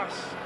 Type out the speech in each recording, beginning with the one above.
armas.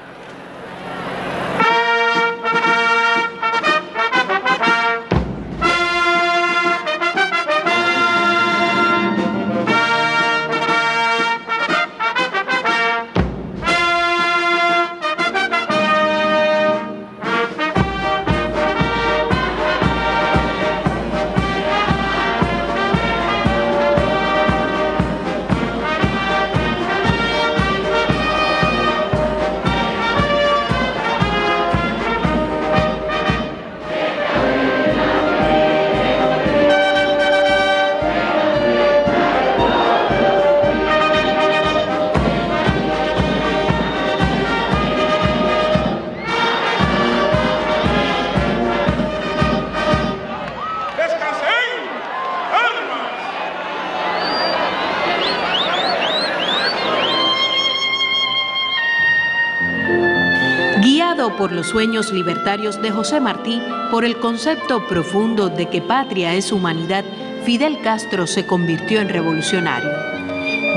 Por los sueños libertarios de José Martí, por el concepto profundo de que patria es humanidad, Fidel Castro se convirtió en revolucionario.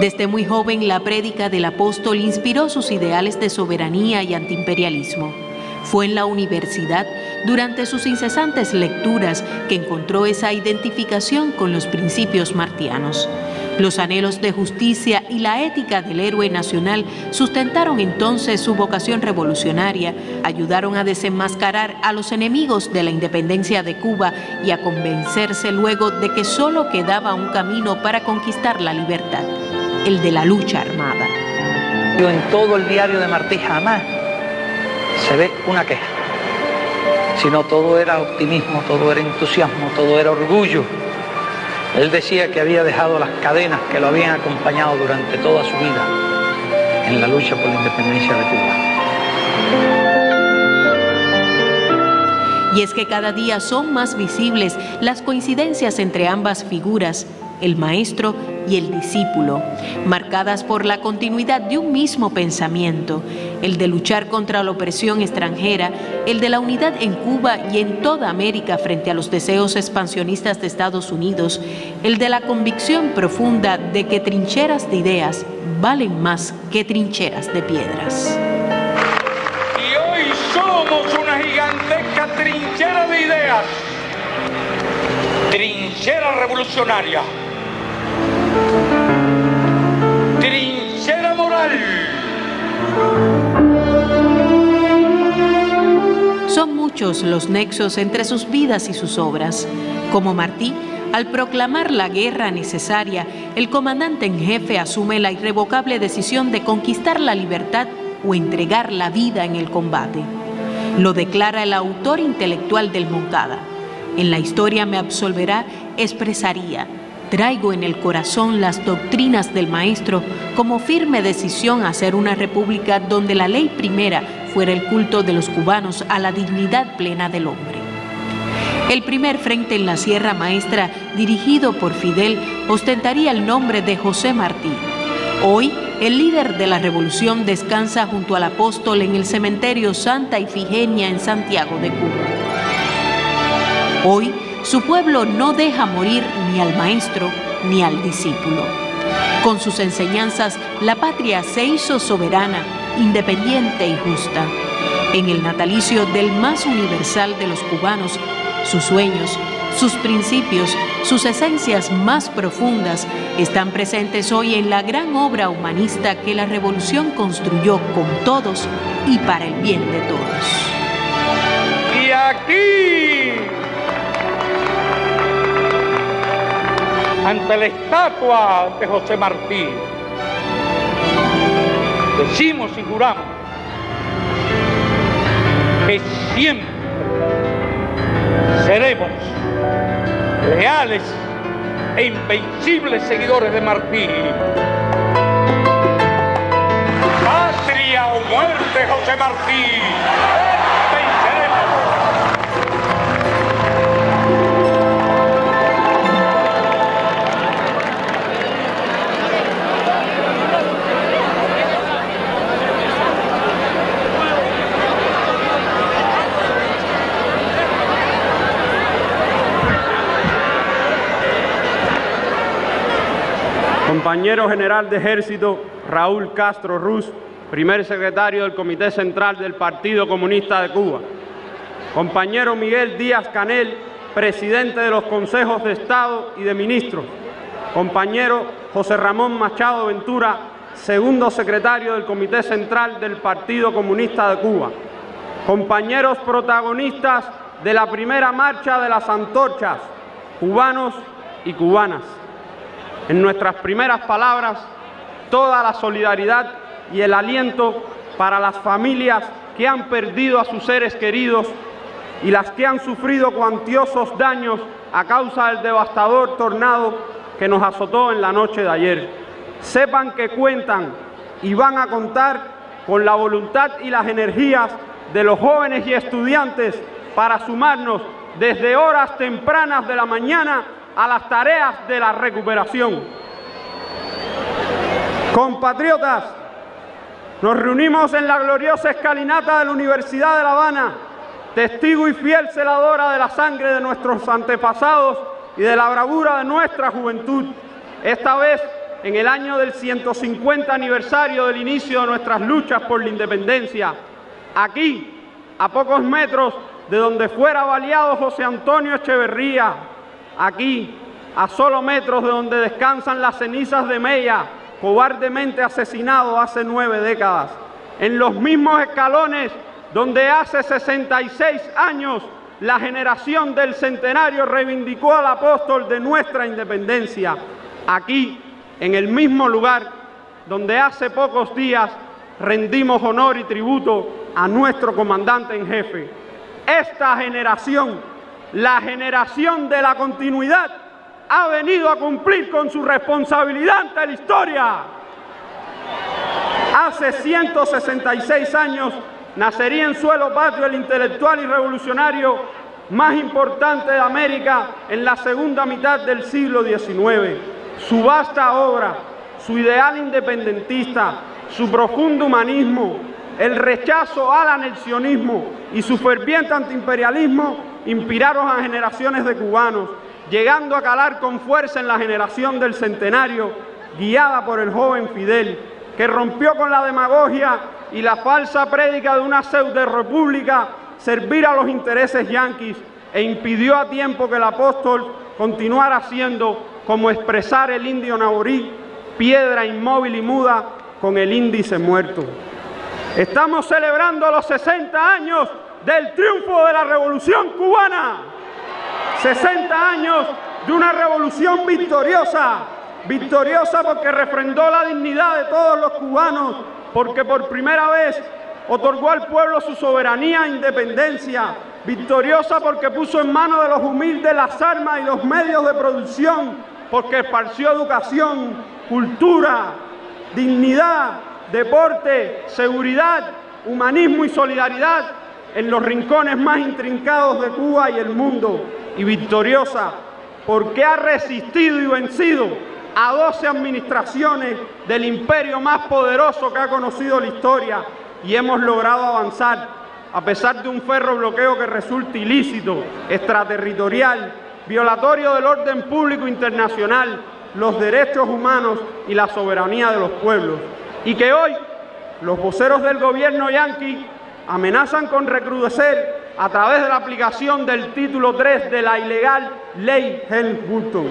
Desde muy joven, la prédica del apóstol inspiró sus ideales de soberanía y antiimperialismo. Fue en la universidad, durante sus incesantes lecturas, que encontró esa identificación con los principios martianos. Los anhelos de justicia y la ética del héroe nacional sustentaron entonces su vocación revolucionaria, ayudaron a desenmascarar a los enemigos de la independencia de Cuba y a convencerse luego de que solo quedaba un camino para conquistar la libertad, el de la lucha armada. En todo el diario de Martí jamás se ve una queja, sino todo era optimismo, todo era entusiasmo, todo era orgullo. Él decía que había dejado las cadenas que lo habían acompañado durante toda su vida en la lucha por la independencia de Cuba. Y es que cada día son más visibles las coincidencias entre ambas figuras, el maestro y el discípulo, marcadas por la continuidad de un mismo pensamiento, el de luchar contra la opresión extranjera, el de la unidad en Cuba y en toda América frente a los deseos expansionistas de Estados Unidos, el de la convicción profunda de que trincheras de ideas valen más que trincheras de piedras. Y hoy somos una gigantesca trinchera de ideas, trinchera revolucionaria, trinchera moral. Son muchos los nexos entre sus vidas y sus obras. Como Martí, al proclamar la guerra necesaria, el comandante en jefe asume la irrevocable decisión de conquistar la libertad o entregar la vida en el combate. Lo declara el autor intelectual del Moncada. En la historia me absolverá, expresaría. Traigo en el corazón las doctrinas del maestro como firme decisión a hacer una república donde la ley primera fuera el culto de los cubanos a la dignidad plena del hombre. El primer frente en la Sierra Maestra, dirigido por Fidel, ostentaría el nombre de José Martí. Hoy, el líder de la revolución descansa junto al apóstol en el cementerio Santa Ifigenia en Santiago de Cuba. Hoy, su pueblo no deja morir ni al maestro ni al discípulo. Con sus enseñanzas, la patria se hizo soberana, independiente y justa. En el natalicio del más universal de los cubanos, sus sueños, sus principios, sus esencias más profundas están presentes hoy en la gran obra humanista que la revolución construyó con todos y para el bien de todos. Y aquí, ante la estatua de José Martí, decimos y juramos que siempre seremos leales e invencibles seguidores de Martí. Patria o muerte, José Martí. Venceremos. Compañero general de ejército Raúl Castro Ruz, primer secretario del Comité Central del Partido Comunista de Cuba, compañero Miguel Díaz-Canel, presidente de los Consejos de Estado y de Ministros, compañero José Ramón Machado Ventura, segundo secretario del Comité Central del Partido Comunista de Cuba, compañeros protagonistas de la primera marcha de las antorchas, cubanos y cubanas. En nuestras primeras palabras, toda la solidaridad y el aliento para las familias que han perdido a sus seres queridos y las que han sufrido cuantiosos daños a causa del devastador tornado que nos azotó en la noche de ayer. Sepan que cuentan y van a contar con la voluntad y las energías de los jóvenes y estudiantes para sumarnos desde horas tempranas de la mañana a las tareas de la recuperación. Compatriotas, nos reunimos en la gloriosa escalinata de la Universidad de La Habana, testigo y fiel celadora de la sangre de nuestros antepasados y de la bravura de nuestra juventud, esta vez en el año del 150 aniversario del inicio de nuestras luchas por la independencia. Aquí, a pocos metros de donde fuera baleado José Antonio Echeverría, aquí, a solo metros de donde descansan las cenizas de Mella, cobardemente asesinado hace 9 décadas, en los mismos escalones donde hace 66 años la generación del centenario reivindicó al apóstol de nuestra independencia, aquí, en el mismo lugar donde hace pocos días rendimos honor y tributo a nuestro comandante en jefe. Esta generación, la generación de la continuidad, ha venido a cumplir con su responsabilidad ante la historia. Hace 166 años nacería en suelo patrio el intelectual y revolucionario más importante de América en la segunda mitad del siglo XIX. Su vasta obra, su ideal independentista, su profundo humanismo, el rechazo al anexionismo y su ferviente antiimperialismo inspiraron a generaciones de cubanos, llegando a calar con fuerza en la generación del centenario, guiada por el joven Fidel, que rompió con la demagogia y la falsa prédica de una pseudo-república servir a los intereses yanquis e impidió a tiempo que el apóstol continuara siendo, como expresar el indio naborí, piedra inmóvil y muda con el índice muerto. Estamos celebrando los 60 años del triunfo de la Revolución Cubana. 60 años de una revolución victoriosa, victoriosa porque refrendó la dignidad de todos los cubanos, porque por primera vez otorgó al pueblo su soberanía e independencia, victoriosa porque puso en manos de los humildes las armas y los medios de producción, porque esparció educación, cultura, dignidad, deporte, seguridad, humanismo y solidaridad en los rincones más intrincados de Cuba y el mundo, y victoriosa porque ha resistido y vencido a 12 administraciones del imperio más poderoso que ha conocido la historia, y hemos logrado avanzar a pesar de un ferrobloqueo que resulta ilícito, extraterritorial, violatorio del orden público internacional, los derechos humanos y la soberanía de los pueblos, y que hoy los voceros del gobierno yanqui amenazan con recrudecer a través de la aplicación del título 3 de la ilegal ley Helms-Burton.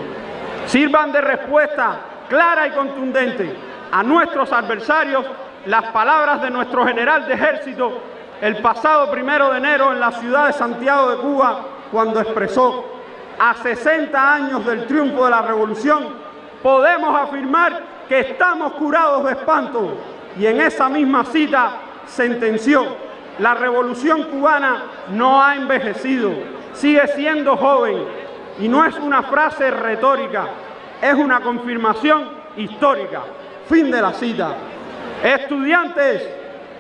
Sirvan de respuesta clara y contundente a nuestros adversarios las palabras de nuestro general de ejército el pasado 1 de enero en la ciudad de Santiago de Cuba, cuando expresó: a 60 años del triunfo de la revolución, podemos afirmar que estamos curados de espanto. Y en esa misma cita sentenció: la revolución cubana no ha envejecido, sigue siendo joven. Y no es una frase retórica, es una confirmación histórica. Fin de la cita. Estudiantes,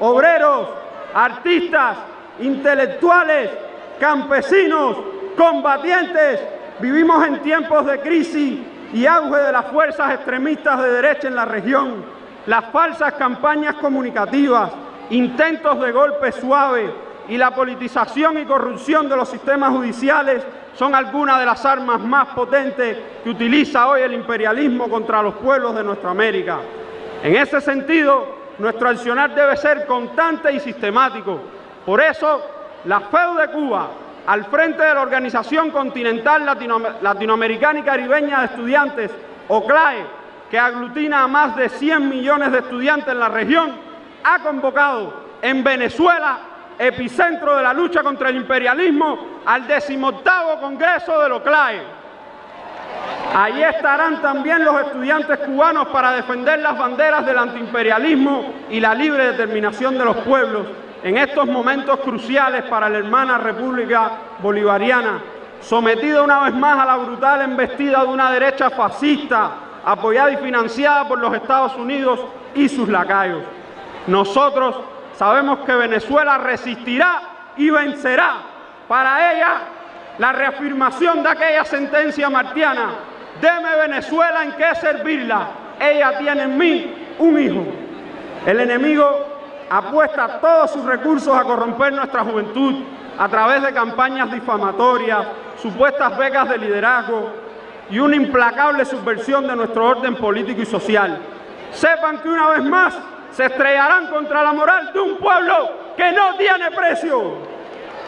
obreros, artistas, intelectuales, campesinos, combatientes, vivimos en tiempos de crisis y auge de las fuerzas extremistas de derecha en la región. Las falsas campañas comunicativas, intentos de golpe suave y la politización y corrupción de los sistemas judiciales son algunas de las armas más potentes que utiliza hoy el imperialismo contra los pueblos de nuestra América. En ese sentido, nuestro accionar debe ser constante y sistemático. Por eso, la FEU de Cuba, al frente de la Organización Continental Latinoamericana y Caribeña de Estudiantes, OCLAE, que aglutina a más de 100 millones de estudiantes en la región, ha convocado en Venezuela, epicentro de la lucha contra el imperialismo, al 18º Congreso del OCLAE. Allí estarán también los estudiantes cubanos para defender las banderas del antiimperialismo y la libre determinación de los pueblos en estos momentos cruciales para la hermana República Bolivariana, sometida una vez más a la brutal embestida de una derecha fascista, apoyada y financiada por los Estados Unidos y sus lacayos. Nosotros sabemos que Venezuela resistirá y vencerá. Para ella, la reafirmación de aquella sentencia martiana: deme Venezuela en qué servirla, ella tiene en mí un hijo. El enemigo apuesta todos sus recursos a corromper nuestra juventud a través de campañas difamatorias, supuestas becas de liderazgo y una implacable subversión de nuestro orden político y social. Sepan que una vez más se estrellarán contra la moral de un pueblo que no tiene precio.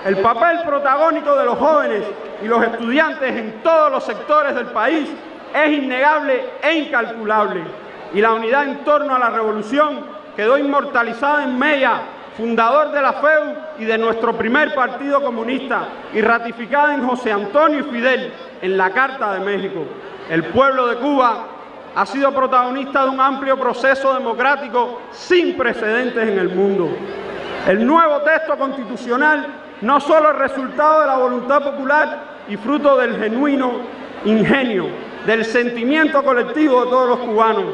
El papel protagónico de los jóvenes y los estudiantes en todos los sectores del país es innegable e incalculable, y la unidad en torno a la revolución quedó inmortalizada en Mella, fundador de la FEU y de nuestro primer partido comunista, y ratificada en José Antonio y Fidel en la Carta de México. El pueblo de Cuba ha sido protagonista de un amplio proceso democrático sin precedentes en el mundo. El nuevo texto constitucional no solo es resultado de la voluntad popular y fruto del genuino ingenio, del sentimiento colectivo de todos los cubanos,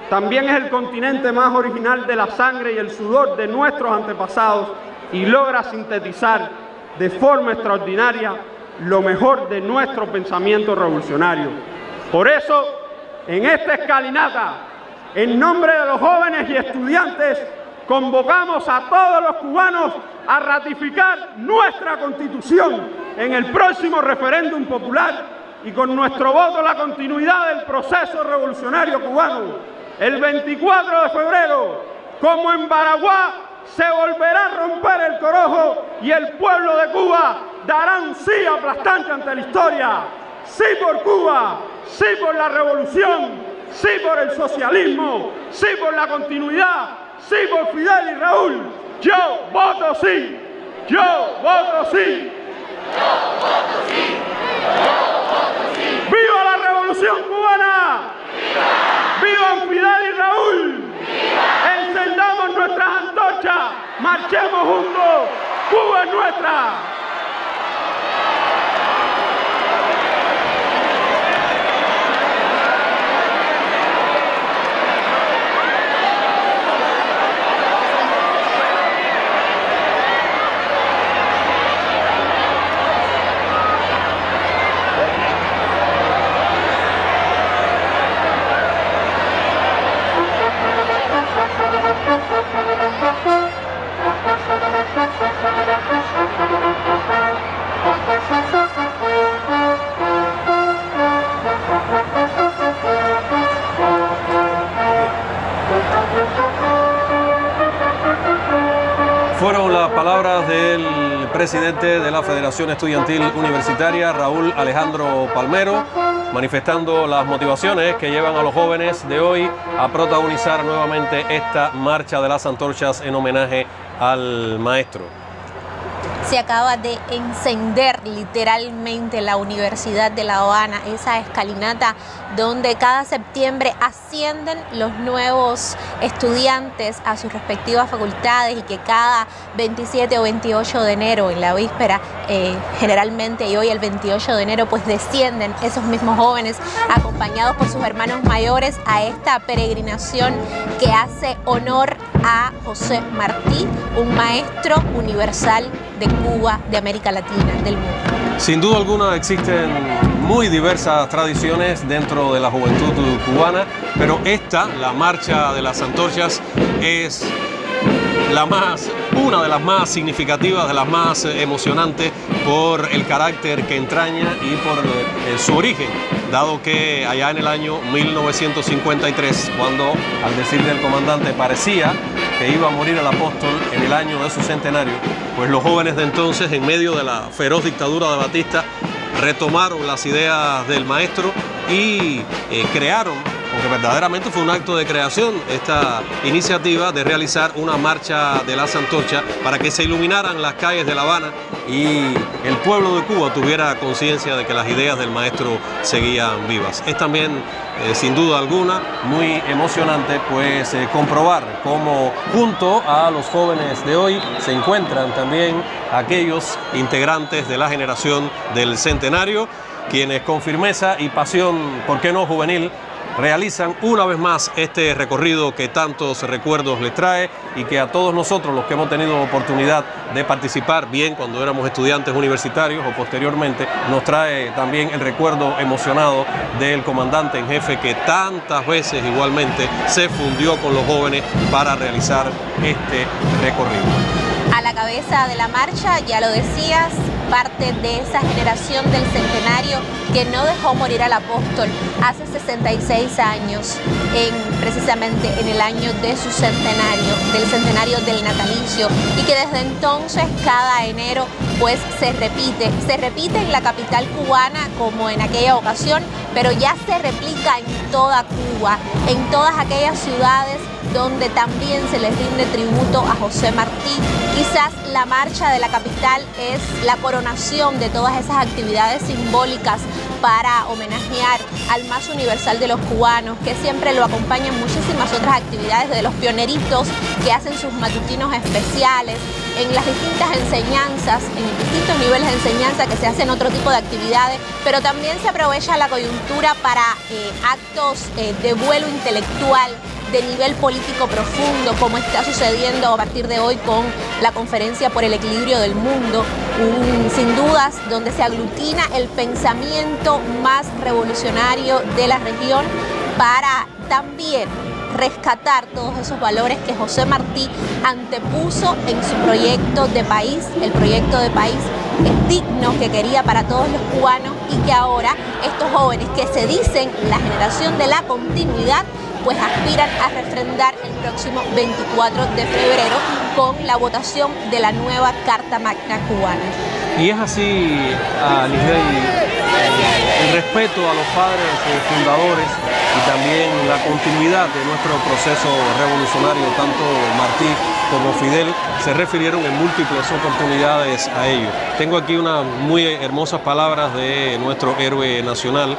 también es el continente más original de la sangre y el sudor de nuestros antepasados, y logra sintetizar de forma extraordinaria lo mejor de nuestro pensamiento revolucionario. Por eso, en esta escalinata, en nombre de los jóvenes y estudiantes, convocamos a todos los cubanos a ratificar nuestra Constitución en el próximo referéndum popular, y con nuestro voto la continuidad del proceso revolucionario cubano. El 24 de febrero, como en Baraguá, se volverá a romper el corojo y el pueblo de Cuba dará un sí aplastante ante la historia. Sí por Cuba, sí por la revolución, sí por el socialismo, sí por la continuidad, sí por Fidel y Raúl. Yo voto sí, yo voto sí. Yo voto sí, yo voto sí. ¡Viva la revolución cubana! ¡Viva! ¡Vivan Fidel y Raúl! ¡Viva! Encendamos nuestras antorchas, marchemos juntos, Cuba es nuestra. Fueron las palabras del presidente de la Federación Estudiantil Universitaria, Raúl Alejandro Palmero, manifestando las motivaciones que llevan a los jóvenes de hoy a protagonizar nuevamente esta marcha de las antorchas en homenaje al maestro. Se acaba de encender literalmente la Universidad de La Habana, esa escalinata donde cada septiembre ascienden los nuevos estudiantes a sus respectivas facultades, y que cada 27 o 28 de enero, en la víspera generalmente, y hoy el 28 de enero, pues descienden esos mismos jóvenes acompañados por sus hermanos mayores a esta peregrinación que hace honor a José Martí, un maestro universal de Cuba, de América Latina, del mundo. Sin duda alguna existen muy diversas tradiciones dentro de la juventud cubana, pero esta, la marcha de las antorchas, es una de las más significativas, de las más emocionantes, por el carácter que entraña y por su origen, dado que allá en el año 1953, cuando, al decir del comandante, parecía que iba a morir el apóstol en el año de su centenario, pues los jóvenes de entonces, en medio de la feroz dictadura de Batista, retomaron las ideas del maestro y crearon, porque verdaderamente fue un acto de creación, esta iniciativa de realizar una marcha de las antorchas para que se iluminaran las calles de La Habana y el pueblo de Cuba tuviera conciencia de que las ideas del maestro seguían vivas. Es también, sin duda alguna, muy emocionante pues comprobar cómo junto a los jóvenes de hoy se encuentran también aquellos integrantes de la generación del centenario, quienes con firmeza y pasión, ¿por qué no juvenil?, realizan una vez más este recorrido que tantos recuerdos les trae y que a todos nosotros, los que hemos tenido oportunidad de participar, bien cuando éramos estudiantes universitarios o posteriormente, nos trae también el recuerdo emocionado del comandante en jefe que tantas veces igualmente se fundió con los jóvenes para realizar este recorrido. A la cabeza de la marcha, ya lo decías, parte de esa generación del centenario que no dejó morir al apóstol hace 66 años, precisamente en el año de su centenario, del centenario del natalicio, y que desde entonces cada enero pues se repite en la capital cubana como en aquella ocasión, pero ya se replica en toda Cuba, en todas aquellas ciudades donde también se les rinde tributo a José Martí. Quizás la marcha de la capital es la coronación de todas esas actividades simbólicas para homenajear al más universal de los cubanos, que siempre lo acompañan muchísimas otras actividades de los pioneritos que hacen sus matutinos especiales, en las distintas enseñanzas, en distintos niveles de enseñanza que se hacen otro tipo de actividades, pero también se aprovecha la coyuntura para actos de vuelo intelectual, de nivel político profundo, como está sucediendo a partir de hoy con la Conferencia por el Equilibrio del Mundo, sin dudas donde se aglutina el pensamiento más revolucionario de la región para también rescatar todos esos valores que José Martí antepuso en su proyecto de país, el proyecto de país digno que quería para todos los cubanos, y que ahora estos jóvenes que se dicen la generación de la continuidad pues aspiran a refrendar el próximo 24 de febrero con la votación de la nueva Carta Magna cubana. Y es así, Lisbeth, el respeto a los padres fundadores y también la continuidad de nuestro proceso revolucionario, tanto Martí como Fidel se refirieron en múltiples oportunidades a ello. Tengo aquí unas muy hermosas palabras de nuestro héroe nacional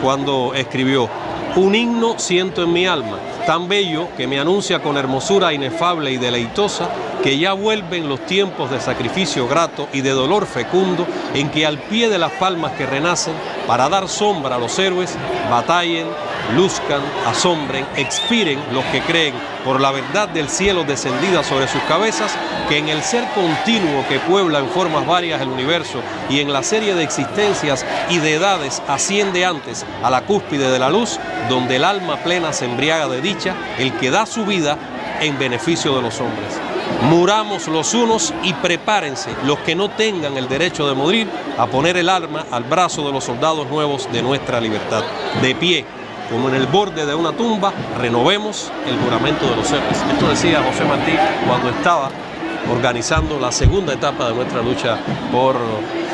cuando escribió: un himno siento en mi alma, tan bello que me anuncia con hermosura inefable y deleitosa que ya vuelven los tiempos de sacrificio grato y de dolor fecundo, en que al pie de las palmas que renacen, para dar sombra a los héroes, batallen, luzcan, asombren, expiren los que creen por la verdad del cielo descendida sobre sus cabezas, que en el ser continuo que puebla en formas varias el universo y en la serie de existencias y de edades asciende antes a la cúspide de la luz, donde el alma plena se embriaga de dicha, el que da su vida en beneficio de los hombres. Muramos los unos y prepárense los que no tengan el derecho de morir a poner el arma al brazo de los soldados nuevos de nuestra libertad. De pie, como en el borde de una tumba, renovemos el juramento de los héroes. Esto decía José Martí cuando estaba organizando la segunda etapa de nuestra lucha por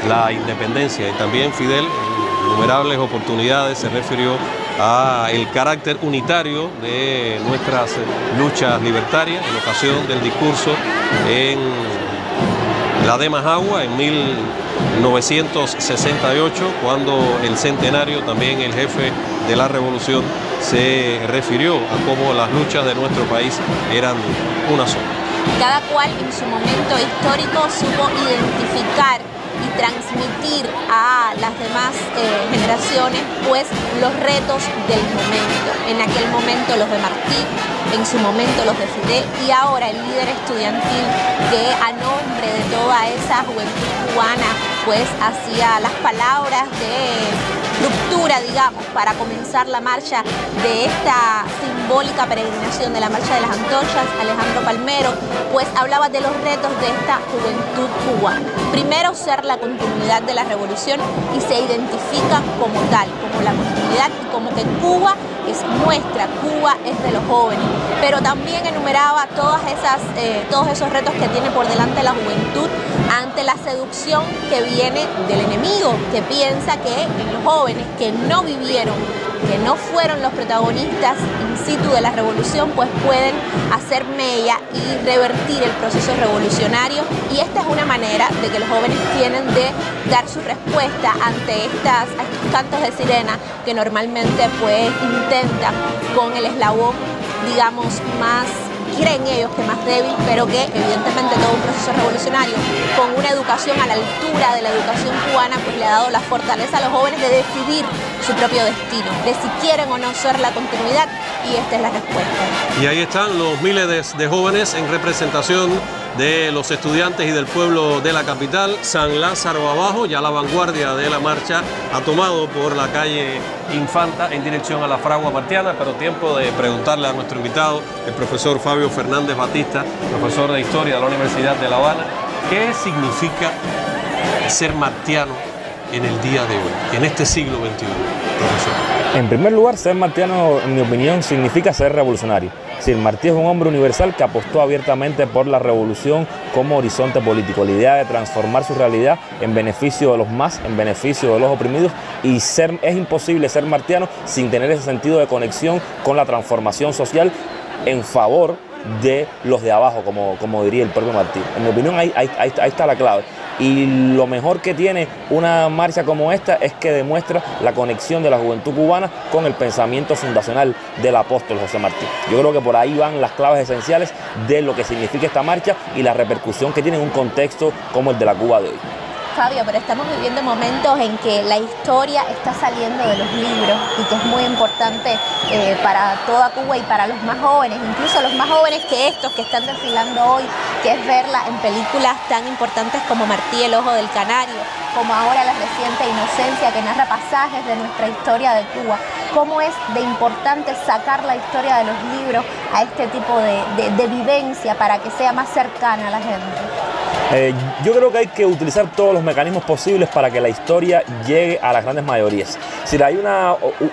la independencia. Y también Fidel, en innumerables oportunidades, se refirió a el carácter unitario de nuestras luchas libertarias en ocasión del discurso en la de Majagua en 1968, cuando el centenario, también el jefe de la revolución, se refirió a cómo las luchas de nuestro país eran una sola. Cada cual en su momento histórico supo identificar y transmitir a las demás generaciones pues los retos del momento. En aquel momento los de Martí, en su momento los de Fidel, y ahora el líder estudiantil que a nombre de toda esa juventud cubana pues hacía las palabras de ruptura, digamos, para comenzar la marcha de esta simbólica peregrinación de la Marcha de las Antorchas. Alejandro Palmero pues hablaba de los retos de esta juventud cubana. Primero, ser la continuidad de la revolución, y se identifica como tal, como la continuidad continuidad y como que Cuba es nuestra, Cuba es de los jóvenes, pero también enumeraba todos esos retos que tiene por delante la juventud ante la seducción que viene del enemigo, que piensa que en los jóvenes que no vivieron, que no fueron los protagonistas in situ de la revolución, pues pueden hacer mella y revertir el proceso revolucionario, y esta es una manera de que los jóvenes tienen de dar su respuesta ante estos cantos de sirena que normalmente pues intentan con el eslabón, digamos, más, creen ellos que más débil, pero que evidentemente todo un proceso revolucionario con una educación a la altura de la educación cubana pues le ha dado la fortaleza a los jóvenes de decidir su propio destino, de si quieren o no ser la continuidad, y esta es la respuesta. Y ahí están los miles de jóvenes en representación de los estudiantes y del pueblo de la capital. San Lázaro abajo, ya la vanguardia de la marcha ha tomado por la calle Infanta en dirección a la Fragua Martiana, pero tiempo de preguntarle a nuestro invitado, el profesor Fabio Fernández Batista, profesor de Historia de la Universidad de La Habana, ¿qué significa ser martiano en el día de hoy, en este siglo XXI, profesor? En primer lugar, ser martiano, en mi opinión, significa ser revolucionario. Es decir, Martí es un hombre universal que apostó abiertamente por la revolución como horizonte político, la idea de transformar su realidad en beneficio de los más, en beneficio de los oprimidos, y es imposible ser martiano sin tener ese sentido de conexión con la transformación social en favor de los de abajo, como diría el propio Martí. En mi opinión, ahí está la clave. Y lo mejor que tiene una marcha como esta es que demuestra la conexión de la juventud cubana con el pensamiento fundacional del apóstol José Martí. Yo creo que por ahí van las claves esenciales de lo que significa esta marcha y la repercusión que tiene en un contexto como el de la Cuba de hoy. Fabio, pero estamos viviendo momentos en que la historia está saliendo de los libros y que es muy importante para toda Cuba y para los más jóvenes, incluso los más jóvenes que estos que están desfilando hoy, que es verla en películas tan importantes como Martí, el ojo del canario, como ahora La reciente inocencia, que narra pasajes de nuestra historia de Cuba. ¿Cómo es de importante sacar la historia de los libros a este tipo de vivencia para que sea más cercana a la gente? Yo creo que hay que utilizar todos los mecanismos posibles para que la historia llegue a las grandes mayorías. Es decir,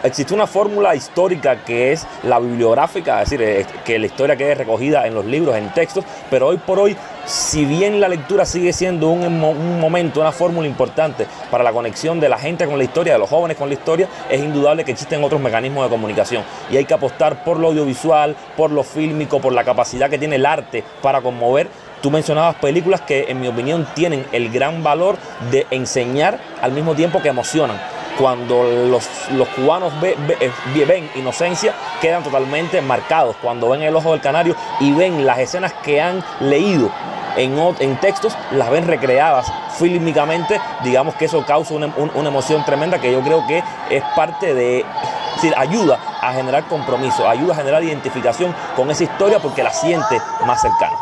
existe una fórmula histórica que es la bibliográfica, es decir, que la historia quede recogida en los libros, en textos, pero hoy por hoy, si bien la lectura sigue siendo un momento, una fórmula importante para la conexión de la gente con la historia, de los jóvenes con la historia, es indudable que existen otros mecanismos de comunicación y hay que apostar por lo audiovisual, por lo fílmico, por la capacidad que tiene el arte para conmover. Tú mencionabas películas que, en mi opinión, tienen el gran valor de enseñar al mismo tiempo que emocionan. Cuando los cubanos ven Inocencia, quedan totalmente marcados. Cuando ven El ojo del canario y ven las escenas que han leído en textos, las ven recreadas fílmicamente, digamos que eso causa una emoción tremenda que yo creo que es parte de... Es decir, ayuda a generar compromiso, ayuda a generar identificación con esa historia porque la siente más cercana.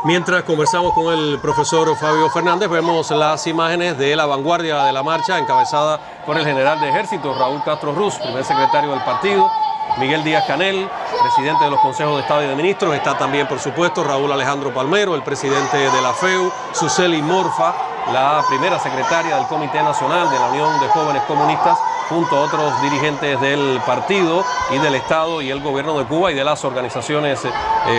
Mientras conversamos con el profesor Fabio Fernández, vemos las imágenes de la vanguardia de la marcha encabezada por el general de ejército Raúl Castro Ruz, primer secretario del partido, Miguel Díaz-Canel, presidente de los consejos de Estado y de Ministros. Está también, por supuesto, Raúl Alejandro Palmero, el presidente de la FEU, Suseli Morfa, la primera secretaria del Comité Nacional de la Unión de Jóvenes Comunistas, junto a otros dirigentes del partido y del Estado y el gobierno de Cuba y de las organizaciones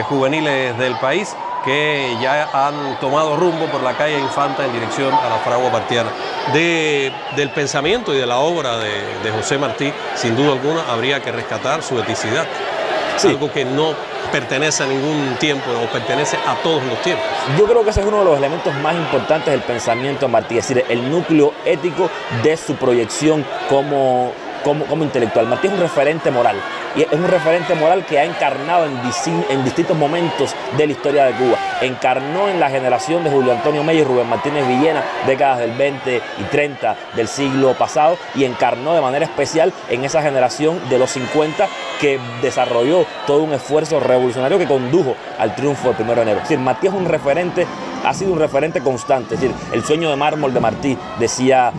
juveniles del país, que ya han tomado rumbo por la calle Infanta en dirección a la Fragua Martiana. Del pensamiento y de la obra de José Martí, sin duda alguna, habría que rescatar su eticidad. Sí. Algo que no pertenece a ningún tiempo o pertenece a todos los tiempos. Yo creo que ese es uno de los elementos más importantes del pensamiento de Martí, es decir, el núcleo ético de su proyección como intelectual. Martí es un referente moral. Y es un referente moral que ha encarnado en distintos momentos de la historia de Cuba. Encarnó en la generación de Julio Antonio Mella y Rubén Martínez Villena, décadas del 20 y 30 del siglo pasado, y encarnó de manera especial en esa generación de los 50 que desarrolló todo un esfuerzo revolucionario que condujo al triunfo del 1 de enero. Es decir, Martí es un referente ha sido un referente constante. Es decir, el sueño de mármol de Martí, decía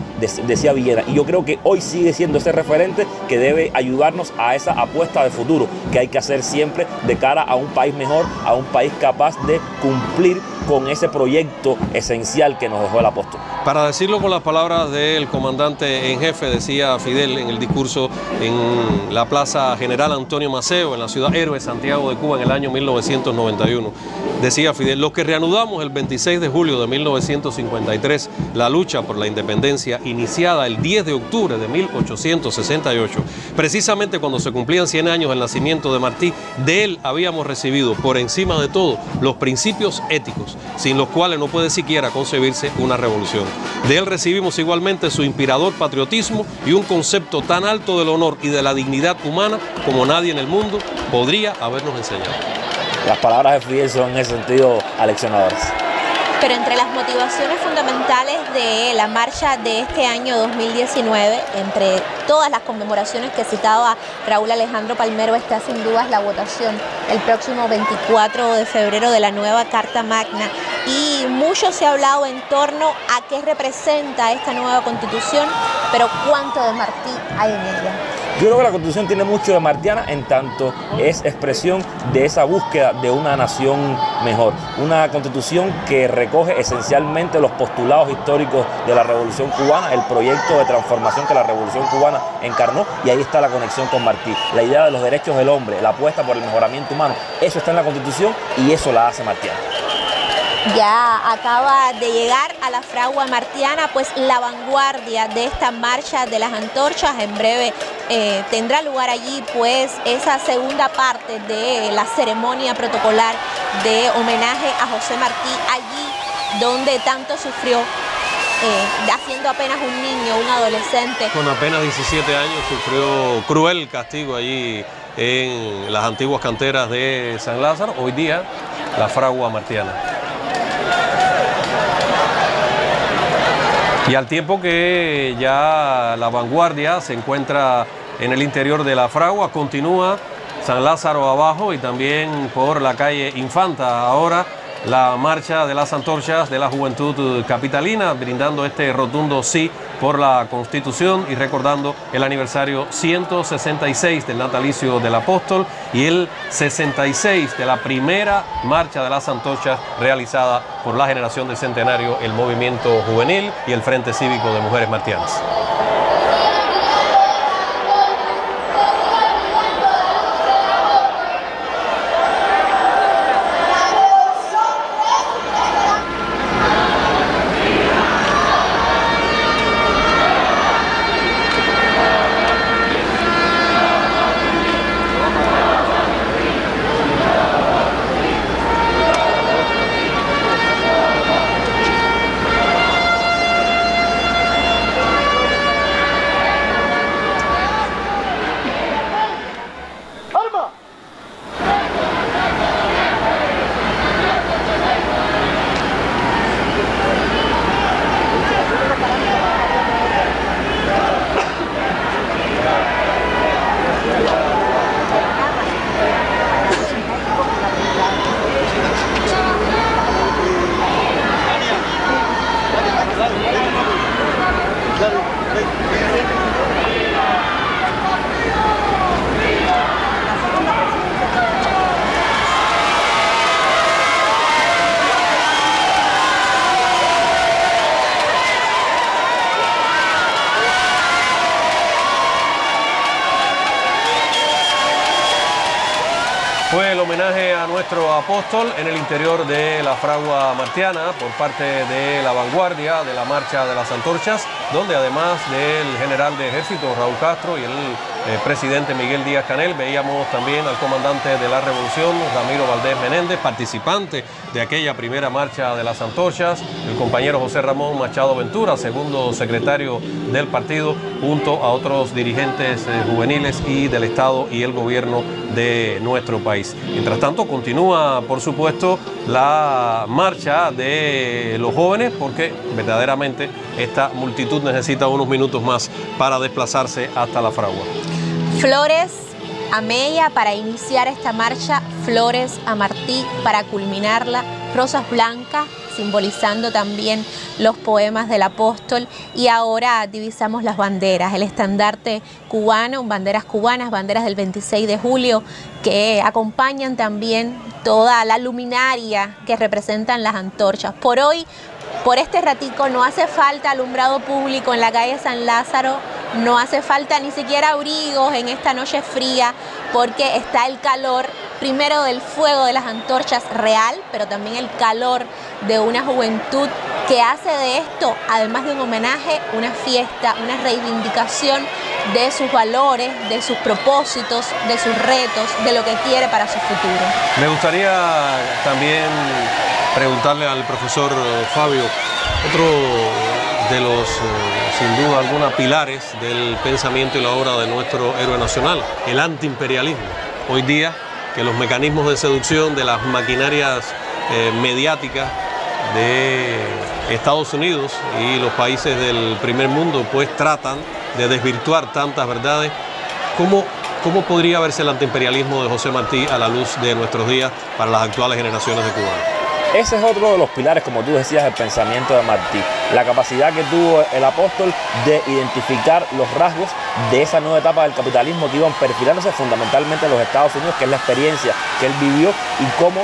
Villena. Y yo creo que hoy sigue siendo ese referente que debe ayudarnos a esa apuesta de futuro que hay que hacer siempre de cara a un país mejor, a un país capaz de cumplir con ese proyecto esencial que nos dejó el apóstol. Para decirlo con las palabras del comandante en jefe, decía Fidel en el discurso en la Plaza General Antonio Maceo, en la ciudad héroe Santiago de Cuba, en el año 1991. Decía Fidel: los que reanudamos el 26 de julio de 1953 la lucha por la independencia iniciada el 10 de octubre de 1868, precisamente cuando se cumplían 100 años del nacimiento de Martí, de él habíamos recibido por encima de todo los principios éticos, sin los cuales no puede siquiera concebirse una revolución. De él recibimos igualmente su inspirador patriotismo y un concepto tan alto del honor y de la dignidad humana como nadie en el mundo podría habernos enseñado. Las palabras de Fidel son en ese sentido aleccionadoras. Pero entre las motivaciones fundamentales de la marcha de este año 2019, entre todas las conmemoraciones que citaba Raúl Alejandro Palmero, está sin dudas la votación el próximo 24 de febrero de la nueva Carta Magna. Y mucho se ha hablado en torno a qué representa esta nueva Constitución, pero cuánto de Martí hay en ella. Yo creo que la Constitución tiene mucho de martiana, en tanto es expresión de esa búsqueda de una nación mejor. Una Constitución que recoge esencialmente los postulados históricos de la Revolución Cubana, el proyecto de transformación que la Revolución Cubana encarnó, y ahí está la conexión con Martí. La idea de los derechos del hombre, la apuesta por el mejoramiento humano, eso está en la Constitución y eso la hace martiana. Ya acaba de llegar a la fragua martiana pues la vanguardia de esta marcha de las antorchas. En breve tendrá lugar allí pues esa segunda parte de la ceremonia protocolar de homenaje a José Martí, allí donde tanto sufrió, siendo apenas un niño, un adolescente. Con apenas 17 años sufrió cruel castigo allí en las antiguas canteras de San Lázaro, hoy día la fragua martiana. Y al tiempo que ya la vanguardia se encuentra en el interior de la fragua, continúa San Lázaro abajo y también por la calle Infanta ahora la marcha de las antorchas de la juventud capitalina, brindando este rotundo sí por la Constitución y recordando el aniversario 166 del natalicio del apóstol y el 66 de la primera marcha de las antorchas realizada por la generación del centenario, el movimiento juvenil y el Frente Cívico de Mujeres Martianas. Fue el homenaje a nuestro apóstol en el interior de la fragua martiana por parte de la vanguardia de la marcha de las antorchas, donde además del general de ejército Raúl Castro y el presidente Miguel Díaz-Canel, veíamos también al comandante de la revolución Ramiro Valdés Menéndez, participante de aquella primera marcha de las antorchas, el compañero José Ramón Machado Ventura, segundo secretario del partido, junto a otros dirigentes juveniles y del Estado y el gobierno de nuestro país. Mientras tanto, continúa, por supuesto, la marcha de los jóvenes, porque verdaderamente esta multitud necesita unos minutos más para desplazarse hasta la fragua. Flores, a Mella para iniciar esta marcha, flores a Martí para culminarla, rosas blancas simbolizando también los poemas del apóstol, y ahora divisamos las banderas, el estandarte cubano, banderas cubanas, banderas del 26 de julio, que acompañan también toda la luminaria que representan las antorchas. Por hoy, por este ratico, no hace falta alumbrado público en la calle San Lázaro, no hace falta ni siquiera abrigos en esta noche fría, porque está el calor, primero del fuego de las antorchas real, pero también el calor de una juventud que hace de esto, además de un homenaje, una fiesta, una reivindicación de sus valores, de sus propósitos, de sus retos, de lo que quiere para su futuro. Me gustaría también preguntarle al profesor Fabio, otro de los, sin duda alguna, pilares del pensamiento y la obra de nuestro héroe nacional, el antiimperialismo. Hoy día, que los mecanismos de seducción de las maquinarias mediáticas de Estados Unidos y los países del primer mundo pues tratan de desvirtuar tantas verdades. ¿Cómo podría verse el antiimperialismo de José Martí a la luz de nuestros días para las actuales generaciones de cubanos? Ese es otro de los pilares, como tú decías, del pensamiento de Martí. La capacidad que tuvo el apóstol de identificar los rasgos de esa nueva etapa del capitalismo que iban perfilándose fundamentalmente en los Estados Unidos, que es la experiencia que él vivió, y cómo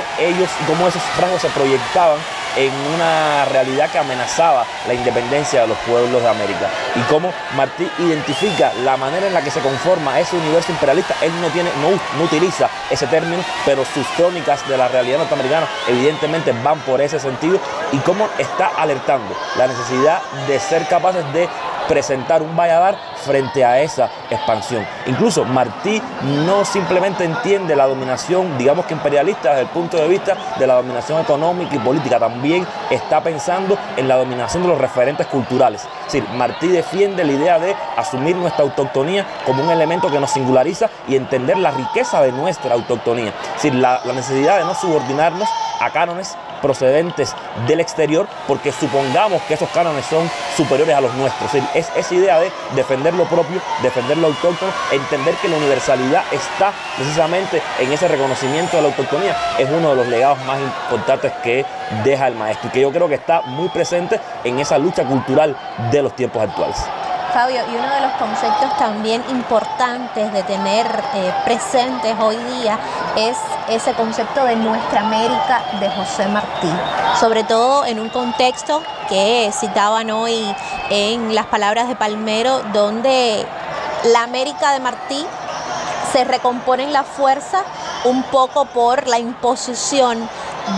esos rasgos se proyectaban en una realidad que amenazaba la independencia de los pueblos de América, y cómo Martí identifica la manera en la que se conforma ese universo imperialista. Él no utiliza ese término, pero sus crónicas de la realidad norteamericana evidentemente van por ese sentido, y cómo está alertando la necesidad de ser capaces de presentar un valladar frente a esa expansión. Incluso Martí no simplemente entiende la dominación, digamos que imperialista, desde el punto de vista de la dominación económica y política, también está pensando en la dominación de los referentes culturales. Es decir, Martí defiende la idea de asumir nuestra autoctonía como un elemento que nos singulariza y entender la riqueza de nuestra autoctonía. Es decir, la necesidad de no subordinarnos a cánones procedentes del exterior porque supongamos que esos cánones son superiores a los nuestros. Es esa idea de defender lo propio, defender lo autóctono, entender que la universalidad está precisamente en ese reconocimiento de la autoctonía. Es uno de los legados más importantes que deja el maestro y que yo creo que está muy presente en esa lucha cultural de los tiempos actuales. Fabio, y uno de los conceptos también importantes de tener presentes hoy día es ese concepto de Nuestra América de José Martí, sobre todo en un contexto que citaban hoy en las palabras de Palmero, donde la América de Martí se recompone en la fuerza un poco por la imposición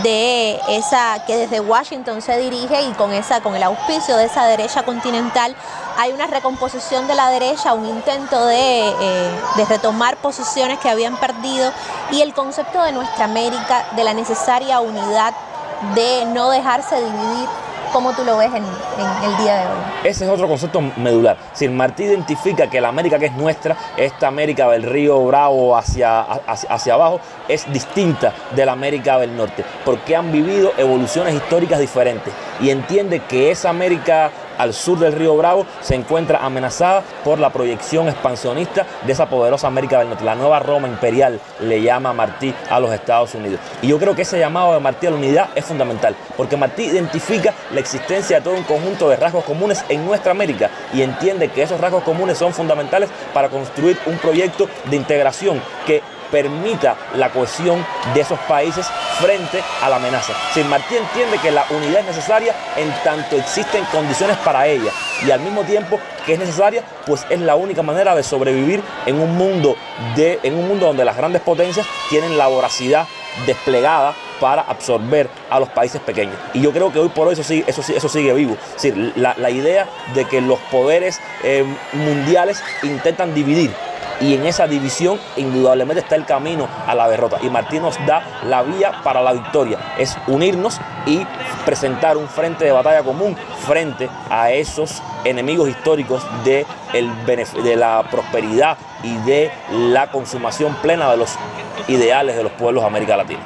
de esa que desde Washington se dirige, y con el auspicio de esa derecha continental hay una recomposición de la derecha, un intento de retomar posiciones que habían perdido, y el concepto de Nuestra América, de la necesaria unidad, de no dejarse dividir. ¿Cómo tú lo ves en el día de hoy? Ese es otro concepto medular. Si Martí identifica que la América que es nuestra, esta América del río Bravo hacia abajo, es distinta de la América del norte, porque han vivido evoluciones históricas diferentes, y entiende que esa América al sur del río Bravo se encuentra amenazada por la proyección expansionista de esa poderosa América del norte. La nueva Roma imperial le llama Martí a los Estados Unidos. Y yo creo que ese llamado de Martí a la unidad es fundamental, porque Martí identifica la existencia de todo un conjunto de rasgos comunes en nuestra América y entiende que esos rasgos comunes son fundamentales para construir un proyecto de integración que permita la cohesión de esos países frente a la amenaza. Si Martí entiende que la unidad es necesaria en tanto existen condiciones para ella, y al mismo tiempo que es necesaria, pues es la única manera de sobrevivir en un mundo donde las grandes potencias tienen la voracidad desplegada para absorber a los países pequeños. Y yo creo que hoy por hoy eso sigue vivo. Es decir, la idea de que los poderes mundiales intentan dividir, y en esa división indudablemente está el camino a la derrota, y Martí nos da la vía para la victoria. Es unirnos y presentar un frente de batalla común frente a esos enemigos históricos de la prosperidad y de la consumación plena de los ideales de los pueblos de América Latina.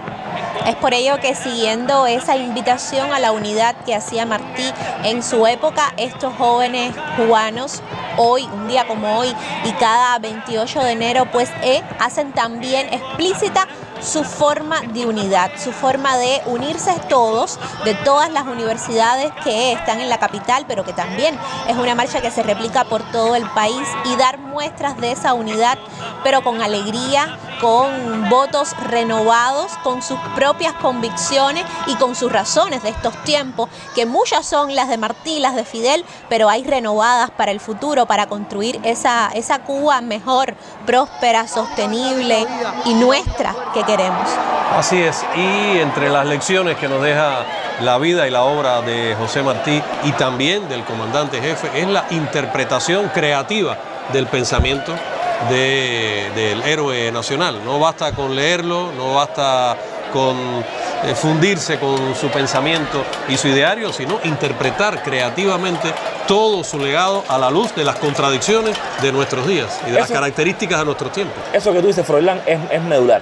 Es por ello que, siguiendo esa invitación a la unidad que hacía Martí en su época, estos jóvenes cubanos hoy, un día como hoy y cada 28 de enero, pues hacen también explícita su forma de unidad, su forma de unirse todos, de todas las universidades que están en la capital, pero que también es una marcha que se replica por todo el país, y dar muestras de esa unidad, pero con alegría, con votos renovados, con sus propias convicciones y con sus razones de estos tiempos, que muchas son las de Martí, las de Fidel, pero hay renovadas para el futuro, para construir esa Cuba mejor, próspera, sostenible y nuestra que queremos. Así es, y entre las lecciones que nos deja la vida y la obra de José Martí y también del comandante jefe es la interpretación creativa del pensamiento del héroe nacional. No basta con leerlo, no basta con fundirse con su pensamiento y su ideario, sino interpretar creativamente todo su legado a la luz de las contradicciones de nuestros días y de las características de nuestros tiempos. Eso que tú dices, Froilán, es medular.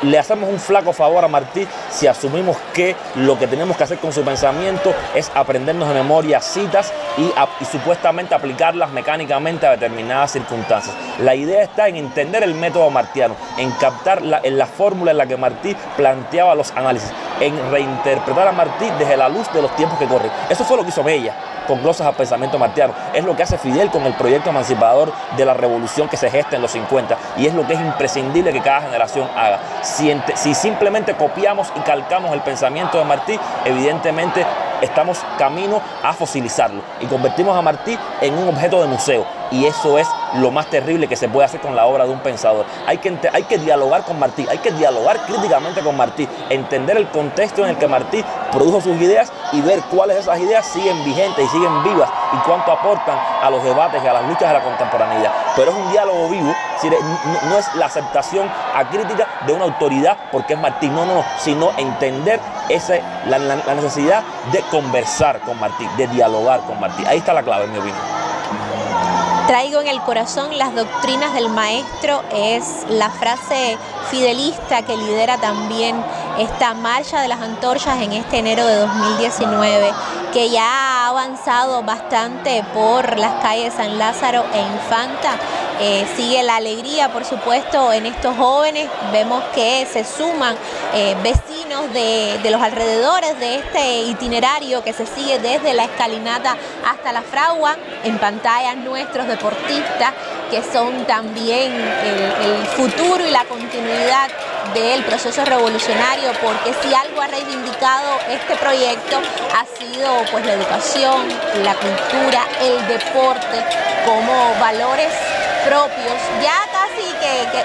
Le hacemos un flaco favor a Martí si asumimos que lo que tenemos que hacer con su pensamiento es aprendernos de memoria citas y supuestamente aplicarlas mecánicamente a determinadas circunstancias. La idea está en entender el método martiano, en captar en la fórmula en la que Martí planteaba los análisis, en reinterpretar a Martí desde la luz de los tiempos que corren. Eso fue lo que hizo Bella con glosas al pensamiento martiano. Es lo que hace Fidel con el proyecto emancipador de la revolución que se gesta en los 50, y es lo que es imprescindible que cada generación haga. Si simplemente copiamos y calcamos el pensamiento de Martí, evidentemente estamos camino a fosilizarlo y convertimos a Martí en un objeto de museo, y eso es lo más terrible que se puede hacer con la obra de un pensador. Hay que dialogar con Martí, hay que dialogar críticamente con Martí, entender el contexto en el que Martí produjo sus ideas y ver cuáles de esas ideas siguen vigentes y siguen vivas y cuánto aportan a los debates y a las luchas de la contemporaneidad. Pero es un diálogo vivo, no es la aceptación acrítica de una autoridad porque es Martí, no, sino entender la necesidad de conversar con Martí, de dialogar con Martí. Ahí está la clave, en mi opinión. Traigo en el corazón las doctrinas del maestro, es la frase fidelista que lidera también esta marcha de las antorchas en este enero de 2019, que ya ha avanzado bastante por las calles San Lázaro e Infanta. Sigue la alegría, por supuesto, en estos jóvenes. Vemos que se suman vecinos de los alrededores de este itinerario que se sigue desde la escalinata hasta la fragua. En pantalla nuestros deportistas, que son también el futuro y la continuidad del proceso revolucionario, porque si algo ha reivindicado este proyecto ha sido pues la educación, la cultura, el deporte como valores propios, ya casi que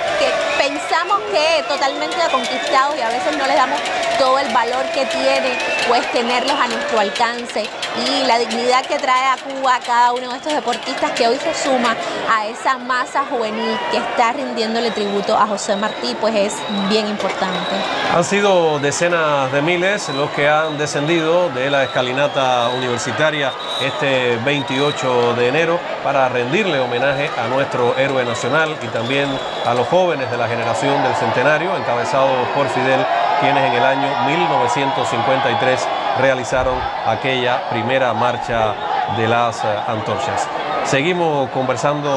pensamos que totalmente conquistados, y a veces no les damos todo el valor que tiene pues tenerlos a nuestro alcance, y la dignidad que trae a Cuba cada uno de estos deportistas que hoy se suma a esa masa juvenil que está rindiéndole tributo a José Martí, pues es bien importante. Han sido decenas de miles los que han descendido de la escalinata universitaria este 28 de enero para rendirle homenaje a nuestro héroe nacional y también a los jóvenes de la generación del centenario, encabezados por Fidel, quienes en el año 1953 realizaron aquella primera marcha de las antorchas. Seguimos conversando.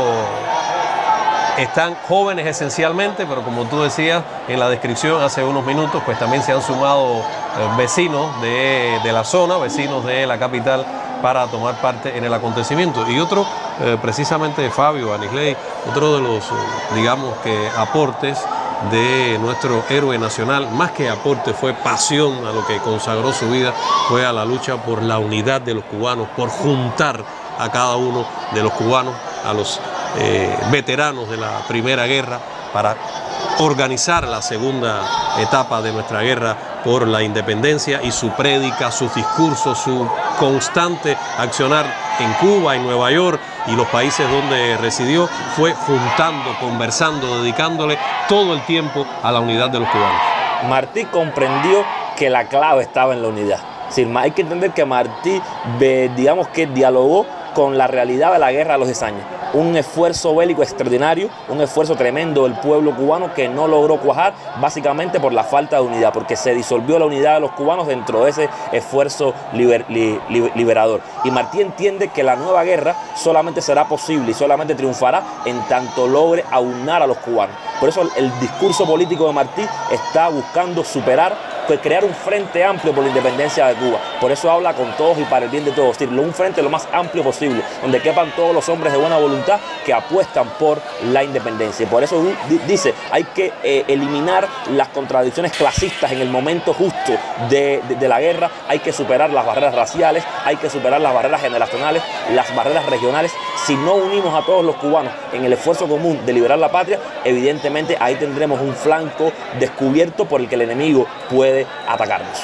Están jóvenes esencialmente, pero como tú decías en la descripción hace unos minutos, pues también se han sumado vecinos de la zona, vecinos de la capital, para tomar parte en el acontecimiento. Y otro, precisamente Fabio, Anisley, otro de los, digamos que aportes de nuestro héroe nacional, más que aporte, fue pasión a lo que consagró su vida, fue a la lucha por la unidad de los cubanos, por juntar a cada uno de los cubanos, a los veteranos de la Primera Guerra, para organizar la segunda etapa de nuestra guerra por la independencia, y su prédica, sus discursos, su constante accionar en Cuba, en Nueva York y los países donde residió, fue juntando, conversando, dedicándole todo el tiempo a la unidad de los cubanos. Martí comprendió que la clave estaba en la unidad. Es decir, hay que entender que Martí, digamos que dialogó con la realidad de la guerra de los 10 años. un esfuerzo bélico extraordinario, un esfuerzo tremendo del pueblo cubano que no logró cuajar básicamente por la falta de unidad, porque se disolvió la unidad de los cubanos dentro de ese esfuerzo liberador. Y Martí entiende que la nueva guerra solamente será posible y solamente triunfará en tanto logre aunar a los cubanos. Por eso el discurso político de Martí está buscando superar, crear un frente amplio por la independencia de Cuba. Por eso habla con todos y para el bien de todos, es decir, un frente lo más amplio posible, donde quepan todos los hombres de buena voluntad que apuestan por la independencia. Y por eso dice, hay que eliminar las contradicciones clasistas en el momento justo de la guerra, hay que superar las barreras raciales, hay que superar las barreras generacionales, las barreras regionales. Si no unimos a todos los cubanos en el esfuerzo común de liberar la patria, evidentemente ahí tendremos un flanco descubierto por el que el enemigo puede atacarnos.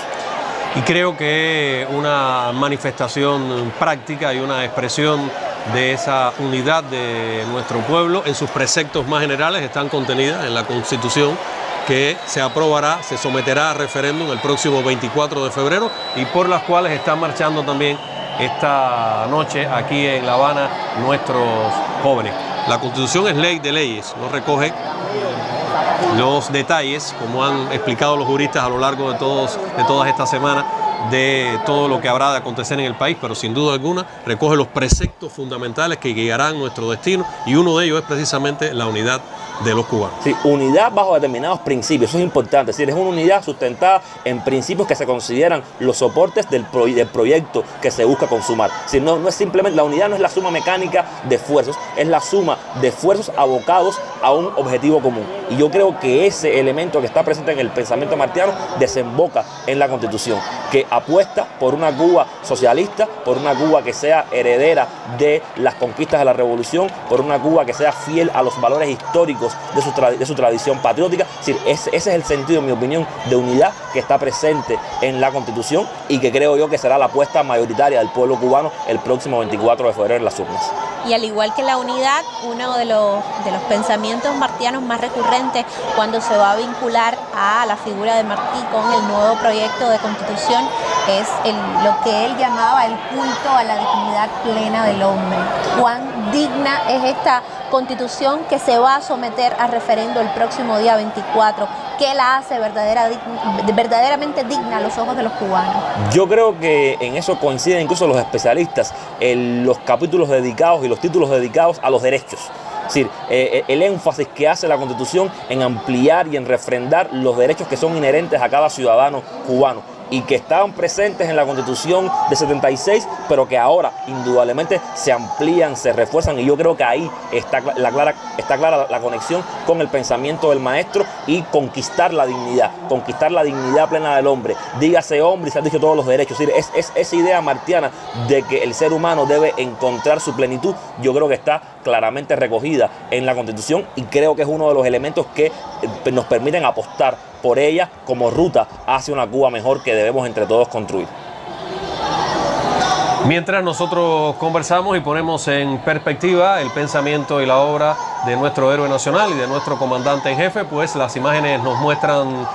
Y creo que una manifestación práctica y una expresión de esa unidad de nuestro pueblo en sus preceptos más generales están contenidas en la Constitución, que se aprobará, se someterá a referéndum el próximo 24 de febrero y por las cuales están marchando también esta noche aquí en La Habana nuestros jóvenes. La Constitución es ley de leyes, no recoge los detalles, como han explicado los juristas a lo largo de todas estas semanas, de todo lo que habrá de acontecer en el país, pero sin duda alguna recoge los preceptos fundamentales que guiarán nuestro destino y uno de ellos es precisamente la unidad de los cubanos. Sí, unidad bajo determinados principios, eso es importante, es decir, es una unidad sustentada en principios que se consideran los soportes del proyecto que se busca consumar. Es decir, no es simplemente, la unidad no es la suma mecánica de esfuerzos, es la suma de esfuerzos abocados a un objetivo común. Y yo creo que ese elemento que está presente en el pensamiento martiano desemboca en la Constitución, que apuesta por una Cuba socialista, por una Cuba que sea heredera de las conquistas de la revolución, por una Cuba que sea fiel a los valores históricos de su tradición patriótica. Es decir, ese es el sentido, en mi opinión, de unidad que está presente en la Constitución y que creo yo que será la apuesta mayoritaria del pueblo cubano el próximo 24 de febrero en las urnas. Y al igual que la unidad, uno de los pensamientos martianos más recurrentes cuando se va a vincular a la figura de Martí con el nuevo proyecto de Constitución es lo que él llamaba el culto a la dignidad plena del hombre. ¿Cuán digna es esta Constitución que se va a someter a referendo el próximo día 24? ¿Qué la hace verdaderamente digna a los ojos de los cubanos? Yo creo que en eso coinciden incluso los especialistas en los capítulos dedicados y los títulos dedicados a los derechos. Es decir, el énfasis que hace la Constitución en ampliar y en refrendar los derechos que son inherentes a cada ciudadano cubano y que estaban presentes en la Constitución de 76, pero que ahora indudablemente se amplían, se refuerzan, y yo creo que ahí está clara la conexión con el pensamiento del maestro y conquistar la dignidad plena del hombre. Dígase hombre y se han dicho todos los derechos. Es decir, es esa idea martiana de que el ser humano debe encontrar su plenitud, yo creo que está claramente recogida en la Constitución y creo que es uno de los elementos que nos permiten apostar por ella como ruta hacia una Cuba mejor que debemos entre todos construir. Mientras nosotros conversamos y ponemos en perspectiva el pensamiento y la obra de nuestro héroe nacional y de nuestro comandante en jefe, pues las imágenes nos muestran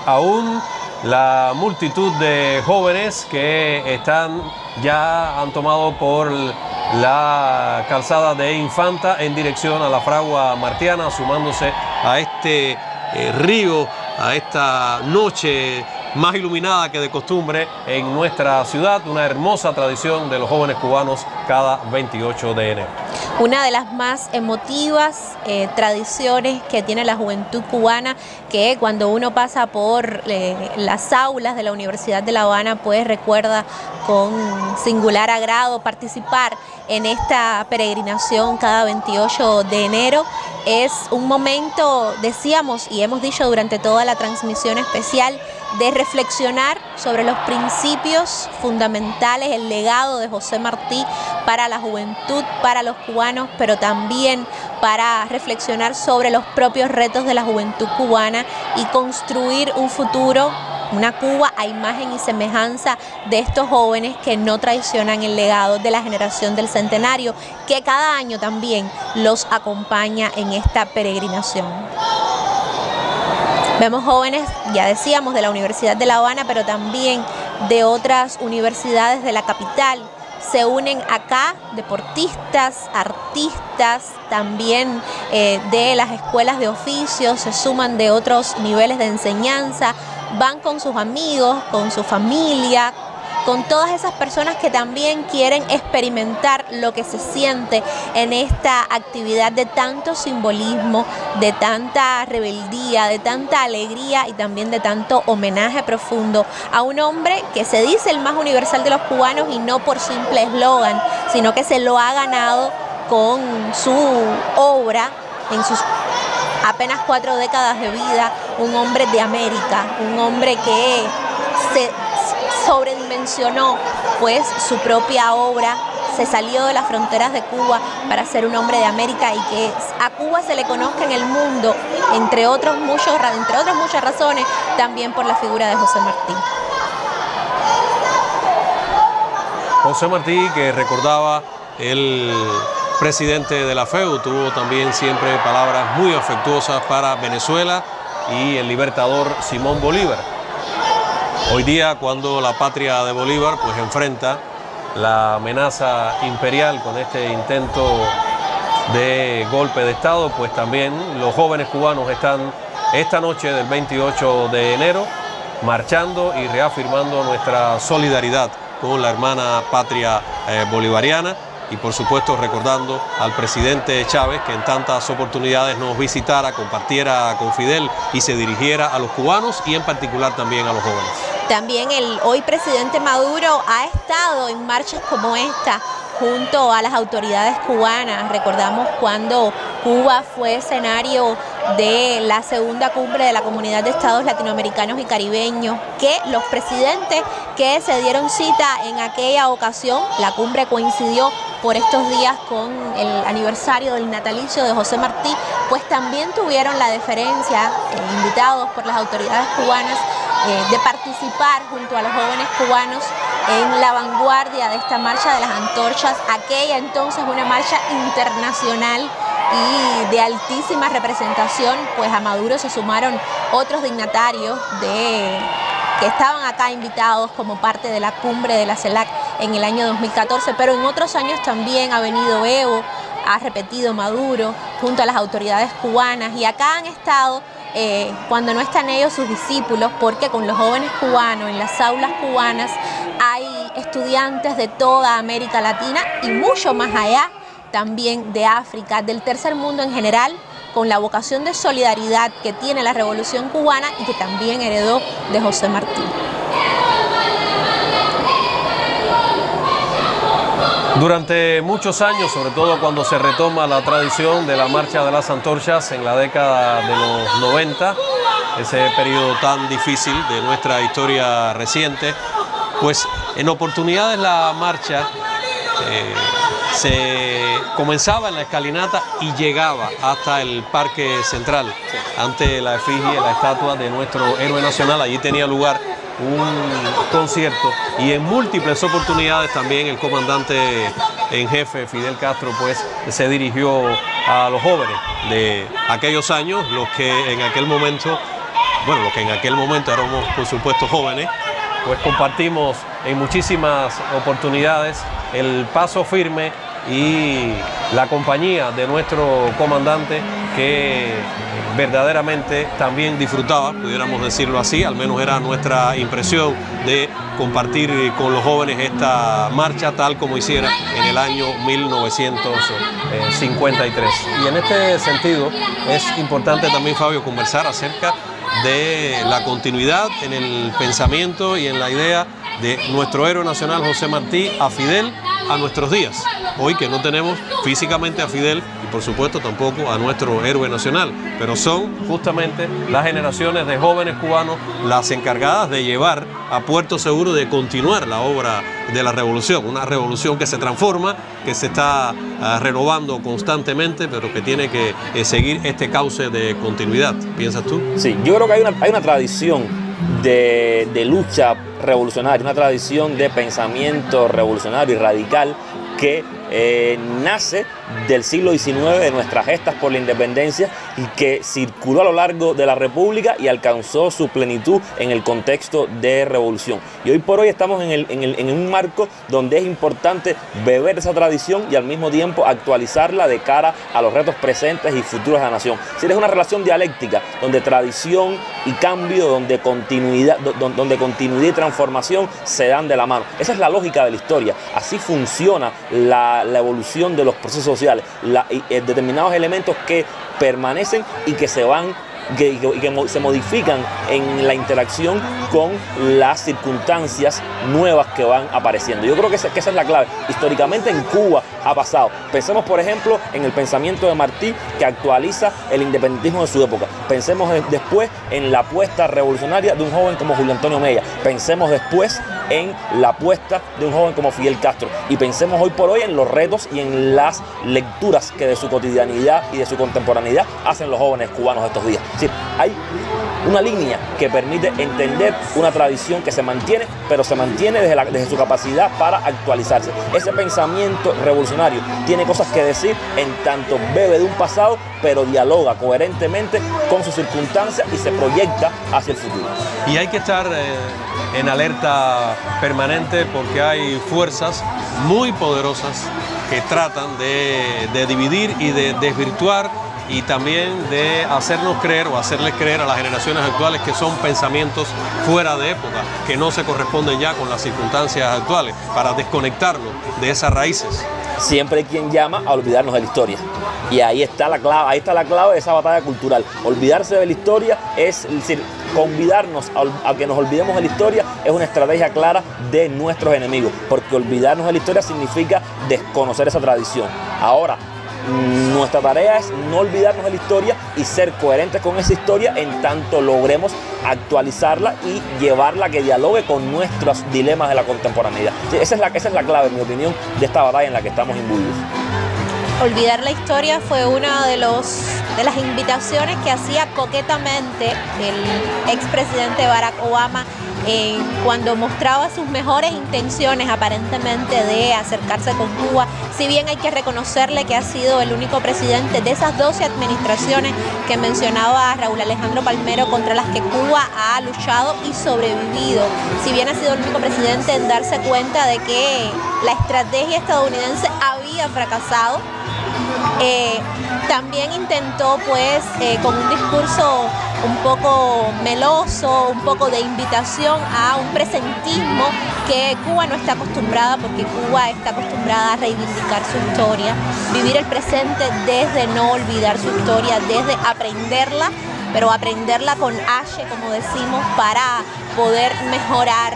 aún la multitud de jóvenes que han tomado por la calzada de Infanta en dirección a la fragua martiana, sumándose a este río, a esta noche más iluminada que de costumbre en nuestra ciudad, una hermosa tradición de los jóvenes cubanos cada 28 de enero. Una de las más emotivas tradiciones que tiene la juventud cubana, que cuando uno pasa por las aulas de la Universidad de La Habana, pues recuerda con singular agrado participar en esta peregrinación cada 28 de enero. Es un momento, decíamos y hemos dicho durante toda la transmisión especial, de reflexionar sobre los principios fundamentales, el legado de José Martí para la juventud, para los cubanos, pero también para reflexionar sobre los propios retos de la juventud cubana y construir un futuro, una Cuba a imagen y semejanza de estos jóvenes que no traicionan el legado de la generación del centenario, que cada año también los acompaña en esta peregrinación. Vemos jóvenes, ya decíamos, de la Universidad de La Habana, pero también de otras universidades de la capital, se unen acá deportistas, artistas, también de las escuelas de oficios, se suman de otros niveles de enseñanza, van con sus amigos, con su familia, con todas esas personas que también quieren experimentar lo que se siente en esta actividad de tanto simbolismo, de tanta rebeldía, de tanta alegría y también de tanto homenaje profundo a un hombre que se dice el más universal de los cubanos y no por simple eslogan, sino que se lo ha ganado con su obra en sus apenas 4 décadas de vida, un hombre de América, un hombre que se sobredimensionó pues su propia obra, se salió de las fronteras de Cuba para ser un hombre de América y que a Cuba se le conozca en el mundo, entre otras muchas razones, también por la figura de José Martí. José Martí, que recordaba el presidente de la FEU, tuvo también siempre palabras muy afectuosas para Venezuela y el libertador Simón Bolívar. Hoy día, cuando la patria de Bolívar pues enfrenta la amenaza imperial con este intento de golpe de Estado, pues también los jóvenes cubanos están esta noche del 28 de enero marchando y reafirmando nuestra solidaridad con la hermana patria bolivariana y por supuesto recordando al presidente Chávez, que en tantas oportunidades nos visitara, compartiera con Fidel y se dirigiera a los cubanos y en particular también a los jóvenes. También el hoy presidente Maduro ha estado en marchas como esta junto a las autoridades cubanas. Recordamos cuando Cuba fue escenario de la segunda cumbre de la Comunidad de Estados Latinoamericanos y Caribeños, que los presidentes que se dieron cita en aquella ocasión, la cumbre coincidió por estos días con el aniversario del natalicio de José Martí, pues también tuvieron la deferencia, invitados por las autoridades cubanas, de participar junto a los jóvenes cubanos en la vanguardia de esta marcha de las antorchas, aquella entonces una marcha internacional y de altísima representación. Pues a Maduro se sumaron otros dignatarios que estaban acá invitados como parte de la cumbre de la CELAC en el año 2014, pero en otros años también ha venido Evo, ha repetido Maduro junto a las autoridades cubanas y acá han estado cuando no están ellos sus discípulos, porque con los jóvenes cubanos en las aulas cubanas hay estudiantes de toda América Latina y mucho más allá, también de África, del tercer mundo en general, con la vocación de solidaridad que tiene la Revolución Cubana y que también heredó de José Martí. Durante muchos años, sobre todo cuando se retoma la tradición de la Marcha de las Antorchas en la década de los 90, ese periodo tan difícil de nuestra historia reciente, pues en oportunidades la marcha se comenzaba en la escalinata y llegaba hasta el Parque Central, ante la efigie, la estatua de nuestro héroe nacional. Allí tenía lugar un concierto y en múltiples oportunidades también el comandante en jefe Fidel Castro pues se dirigió a los jóvenes de aquellos años, los que en aquel momento éramos por supuesto jóvenes, pues compartimos en muchísimas oportunidades el paso firme y la compañía de nuestro comandante, que verdaderamente también disfrutaba, pudiéramos decirlo así, al menos era nuestra impresión, de compartir con los jóvenes esta marcha tal como hiciera en el año 1953. Y en este sentido es importante también, Fabio, conversar acerca de la continuidad en el pensamiento y en la idea de nuestro héroe nacional José Martí a Fidel a nuestros días. Hoy que no tenemos físicamente a Fidel y por supuesto tampoco a nuestro héroe nacional, pero son justamente las generaciones de jóvenes cubanos las encargadas de llevar a puerto seguro, de continuar la obra de la revolución, una revolución que se transforma, que se está renovando constantemente, pero que tiene que seguir este cauce de continuidad. ¿Piensas tú? Sí, yo creo que hay una tradición de lucha revolucionaria, una tradición de pensamiento revolucionario y radical que nace del siglo XIX, de nuestras gestas por la independencia, y que circuló a lo largo de la República y alcanzó su plenitud en el contexto de revolución. Y hoy por hoy estamos en un marco donde es importante beber esa tradición y al mismo tiempo actualizarla de cara a los retos presentes y futuros de la nación. Es decir, es una relación dialéctica donde tradición y cambio, donde continuidad y transformación se dan de la mano. Esa es la lógica de la historia. Así funciona la evolución de los procesos sociales. Determinados elementos que permanecen y que se van, que se modifican en la interacción con las circunstancias nuevas que van apareciendo. Yo creo que esa es la clave. Históricamente en Cuba ha pasado. Pensemos, por ejemplo, en el pensamiento de Martí, que actualiza el independentismo de su época. Pensemos después en la apuesta revolucionaria de un joven como Julio Antonio Mella. Pensemos después en la apuesta de un joven como Fidel Castro. Y pensemos hoy por hoy en los retos y en las lecturas que de su cotidianidad y de su contemporaneidad hacen los jóvenes cubanos estos días. Es decir, hay una línea que permite entender una tradición que se mantiene, pero se mantiene desde su capacidad para actualizarse. Ese pensamiento revolucionario tiene cosas que decir, en tanto bebe de un pasado, pero dialoga coherentemente con sus circunstancias y se proyecta hacia el futuro. Y hay que estar en alerta permanente porque hay fuerzas muy poderosas que tratan de dividir y de desvirtuar y también de hacernos creer o hacerles creer a las generaciones actuales que son pensamientos fuera de época, que no se corresponden ya con las circunstancias actuales, para desconectarnos de esas raíces. Siempre hay quien llama a olvidarnos de la historia. Y ahí está la clave de esa batalla cultural. Olvidarse de la historia es decir, convidarnos a que nos olvidemos de la historia es una estrategia clara de nuestros enemigos, porque olvidarnos de la historia significa desconocer esa tradición. Ahora, nuestra tarea es no olvidarnos de la historia y ser coherentes con esa historia en tanto logremos actualizarla y llevarla a que dialogue con nuestros dilemas de la contemporaneidad. Esa es la clave, en mi opinión, de esta batalla en la que estamos imbuidos. Olvidar la historia fue una de las invitaciones que hacía coquetamente el expresidente Barack Obama cuando mostraba sus mejores intenciones aparentemente de acercarse con Cuba. Si bien hay que reconocerle que ha sido el único presidente de esas 12 administraciones que mencionaba Raúl Alejandro Palmero contra las que Cuba ha luchado y sobrevivido. Si bien ha sido el único presidente en darse cuenta de que la estrategia estadounidense había fracasado, también intentó pues con un discurso un poco meloso, un poco de invitación a un presentismo que Cuba no está acostumbrada, porque Cuba está acostumbrada a reivindicar su historia, vivir el presente desde no olvidar su historia, desde aprenderla, pero aprenderla con H, como decimos, para poder mejorar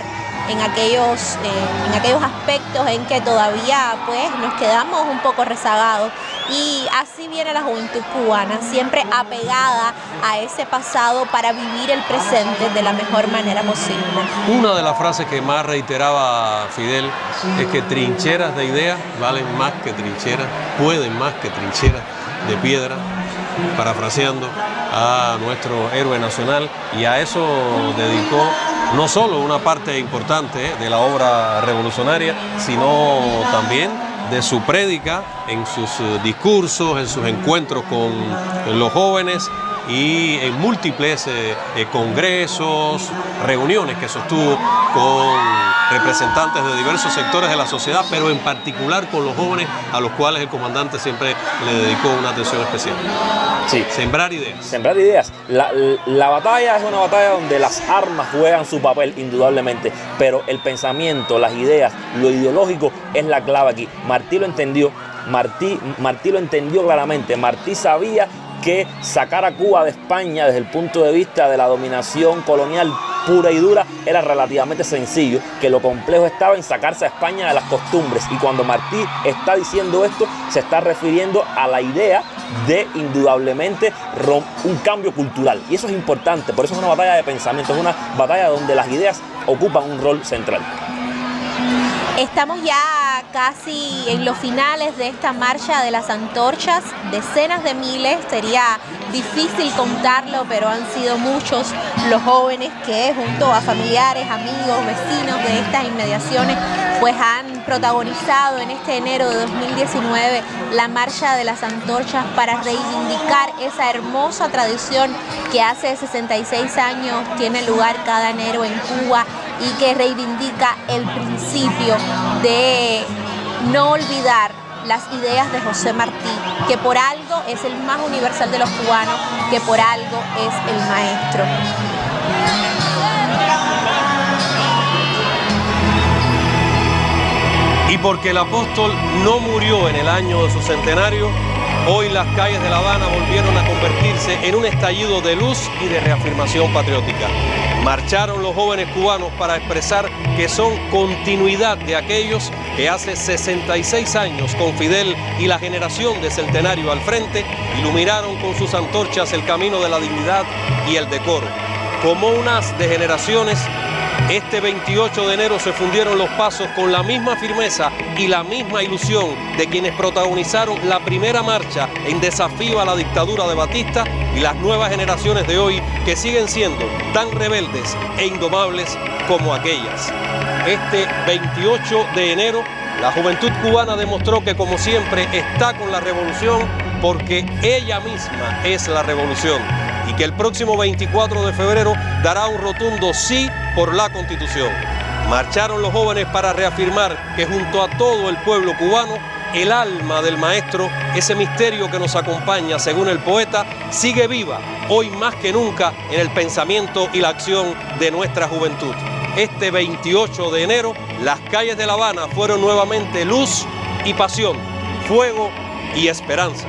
en aquellos aspectos en que todavía pues nos quedamos un poco rezagados. Y así viene la juventud cubana, siempre apegada a ese pasado para vivir el presente de la mejor manera posible. Una de las frases que más reiteraba Fidel es que trincheras de ideas valen más que trincheras, pueden más que trincheras de piedra, parafraseando a nuestro héroe nacional, y a eso dedicó no solo una parte importante de la obra revolucionaria, sino también de su prédica, en sus discursos, en sus encuentros con los jóvenes y en múltiples congresos, reuniones que sostuvo con representantes de diversos sectores de la sociedad, pero en particular con los jóvenes, a los cuales el comandante siempre le dedicó una atención especial. Sí. Sembrar ideas. Sembrar ideas. La batalla es una batalla donde las armas juegan su papel, indudablemente, pero el pensamiento, las ideas, lo ideológico es la clave aquí. Martí lo entendió, Martí lo entendió claramente. Martí sabía que sacar a Cuba de España desde el punto de vista de la dominación colonial pura y dura era relativamente sencillo, que lo complejo estaba en sacarse a España de las costumbres, y cuando Martí está diciendo esto se está refiriendo a la idea de indudablemente un cambio cultural, y eso es importante. Por eso es una batalla de pensamiento, es una batalla donde las ideas ocupan un rol central. Estamos ya casi en los finales de esta marcha de las antorchas, decenas de miles, sería difícil contarlo, pero han sido muchos los jóvenes que junto a familiares, amigos, vecinos de estas inmediaciones pues han protagonizado en este enero de 2019 la Marcha de las Antorchas para reivindicar esa hermosa tradición que hace 66 años tiene lugar cada enero en Cuba y que reivindica el principio de no olvidar las ideas de José Martí, que por algo es el más universal de los cubanos, que por algo es el maestro. Y porque el apóstol no murió en el año de su centenario, hoy las calles de La Habana volvieron a convertirse en un estallido de luz y de reafirmación patriótica. Marcharon los jóvenes cubanos para expresar que son continuidad de aquellos que hace 66 años, con Fidel y la generación de Centenario al frente, iluminaron con sus antorchas el camino de la dignidad y el decoro. Como unas de generaciones, este 28 de enero se fundieron los pasos con la misma firmeza y la misma ilusión de quienes protagonizaron la primera marcha en desafío a la dictadura de Batista y las nuevas generaciones de hoy que siguen siendo tan rebeldes e indomables como aquellas. Este 28 de enero, la juventud cubana demostró que, como siempre, está con la revolución porque ella misma es la revolución, y que el próximo 24 de febrero dará un rotundo sí por la Constitución. Marcharon los jóvenes para reafirmar que junto a todo el pueblo cubano, el alma del maestro, ese misterio que nos acompaña, según el poeta, sigue viva, hoy más que nunca, en el pensamiento y la acción de nuestra juventud. Este 28 de enero, las calles de La Habana fueron nuevamente luz y pasión, fuego y esperanza.